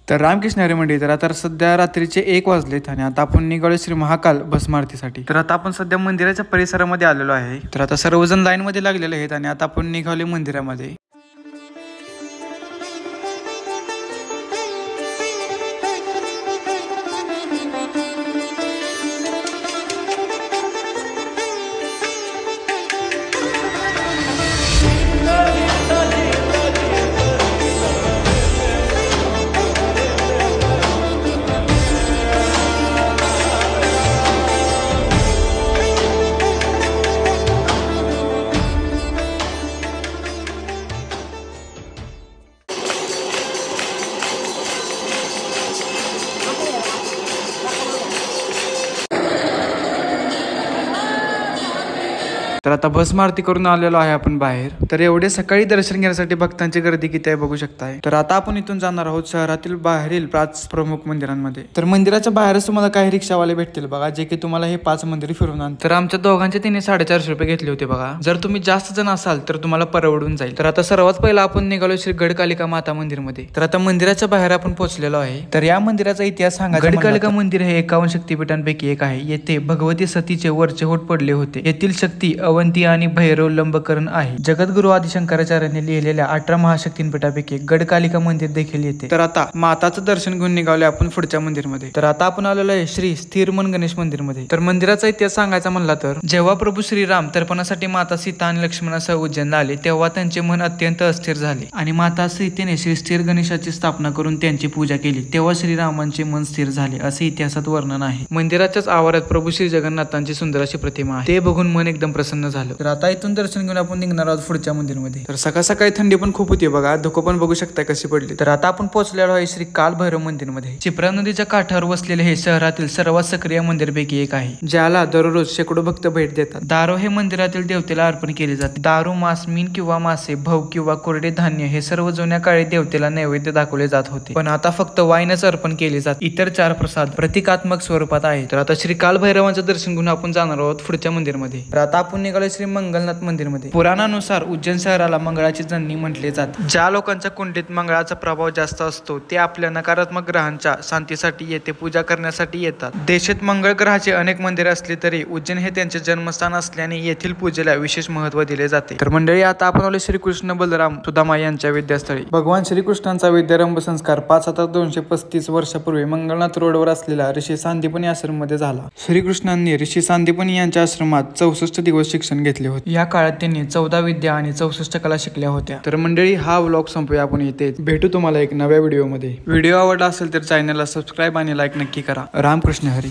तर रामकृष्ण हरी मंडळी, तर आता सध्या रात्रीचे 1 वाजलेत आणि आता आपण निघालो श्री महाकाल भस्म आरतीसाठी। तर आता आपण सध्या मंदिराच्या परिसरामध्ये आलेलो आहे। तर आता सर्वजण लाईन मध्ये लागलेले आहेत आणि आता आपण निघाले मंदिरामध्ये। तर आता भस्म आरती करून आलेलो आहे आपण बाहेर। तर एवढे सकाळी दर्शन घेण्यासाठी भक्तांची गर्दी किती आहे बघू शकताय। तर आता आपण इथून जाणार आहोत शहरातील बाहेरील 5 प्रमुख मंदिरांमध्ये। तर मंदिराच्या बाहेरच तुम्हाला काही रिक्षावाले भेटतील बघा, जे की तुम्हाला हे 5 मंदिर फिरून आणतील। तर आमच्या दोघांचे तिने 450 रुपये घेतले होते बघा। जर तुम्ही जास्त जण असाल तर तुम्हाला परवडून जाईल। तर आता सर्वात पहिला आपण निघालो श्री गडकालिका माता मंदिर मध्ये। तर आता मंदिराच्या बाहेर आपण पोहोचलेलो आहे। तर या मंदिराचा इतिहास सांगा। गडकालिका मंदिर हे 51 शक्तिपीठांपैकी एक आहे। येथे भगवती सतीचे वरचे होठ पडले होते। येथील शक्ती अवंती आणि भैरव लंबकरण आहे। जगद्गुरु आदि शंकराचार्यांनी लिहिलेल्या 18 महाशक्तींपैकी गडकालिका मंदिर देखील येते। तर आता माताचं दर्शन घेऊन निघाले आपण पुढच्या मंदिरमध्ये। तर आता आपण आलेलो आहे श्री स्थिरमन गणेश मंदिर मध्ये। तर मंदिराचा इतिहास सांगायचा म्हणला तर जेव्हा प्रभू श्रीराम तर्पणासाठी माता सीता आणि लक्ष्मणासह उज्जैनला आले, तेव्हा त्यांचे मन अत्यंत अस्थिर झाले आणि माता सीतेने श्री स्थिर गणेशाची स्थापना करून त्यांची पूजा केली। तेव्हा श्रीरामांचे मन स्थिर झाले असे इतिहासात वर्णन आहे। मंदिराच्याच आवारात प्रभू श्री जगन्नाथांची सुंदर अशी प्रतिमा आहे। ते बघून मन एकदम प्रसन्न झालं। तर आता इथून दर्शन घेऊन आपण निघणार आहोत पुढच्या मंदिरमध्ये। तर सकाळ सकाळी थंडी पण खूप होती बघा, धुकं पण बघू शकता कशी पडली। तर आता आपण पोहोचलेलो आहे श्री काल भैरव मंदिर मध्ये। चिपरा नदीच्या काठावर वसलेले हे शहरातील सर्वात सक्रिय मंदिरपैकी एक आहे, ज्याला दररोज शेकडो भक्त भेट देतात। दारू हे मंदिरातील देवतेला अर्पण केले जाते। दारू, मांस, मीन किंवा मासे, भव किंवा कोरडे धान्य हे सर्व जुन्या काळी देवतेला नैवेद्य दाखवले जात होते, पण आता फक्त वाईनच अर्पण केले जाते। इतर 4 प्रसाद प्रतिकात्मक स्वरूपात आहे। तर आता श्री काल भैरवांचं दर्शन घेऊन आपण जाणार आहोत पुढच्या मंदिरमध्ये। तर आता आपण निघालो श्री मंगलनाथ मंदिर मध्ये। पुराणानुसार उज्जैन शहराला मंगळाची जननी म्हटले जाते। ज्या लोकांच्या कुंडलीत मंगळाचा प्रभाव जास्त असतो ते आपल्या नकारात्मक ग्रहांच्या शांतीसाठी येथे पूजा करण्यासाठी येतात। देशात मंगळ ग्रहाचे अनेक मंदिरे असली तरी उज्जैन हे त्यांचे जन्मस्थान असल्याने येथील पूजेला विशेष महत्त्व दिले जाते। तर मंडळी आता आपण आलो श्रीकृष्ण बलराम सुदामा यांच्या विद्यास्थळी। भगवान श्रीकृष्णांचा विद्यारंभ संस्कार 5235 वर्षापूर्वी मंगलनाथ रोडवर असलेल्या ऋषी सांदीपनी आश्रम मध्ये झाला। श्रीकृष्णांनी ऋषी सांदीपनी यांच्या आश्रमात 64 दिवस शिक्षण घेतले होते। या काळात त्यांनी 14 विद्या आणि 64 कला शिकल्या होत्या। तर मंडळी हा व्लॉग संपूया आपण इथे। भेटू तुम्हाला एक नव्या व्हिडिओ मध्ये। व्हिडिओ आवडला असेल तर चॅनलला सबस्क्राईब आणि लाईक नक्की करा। रामकृष्ण हरी।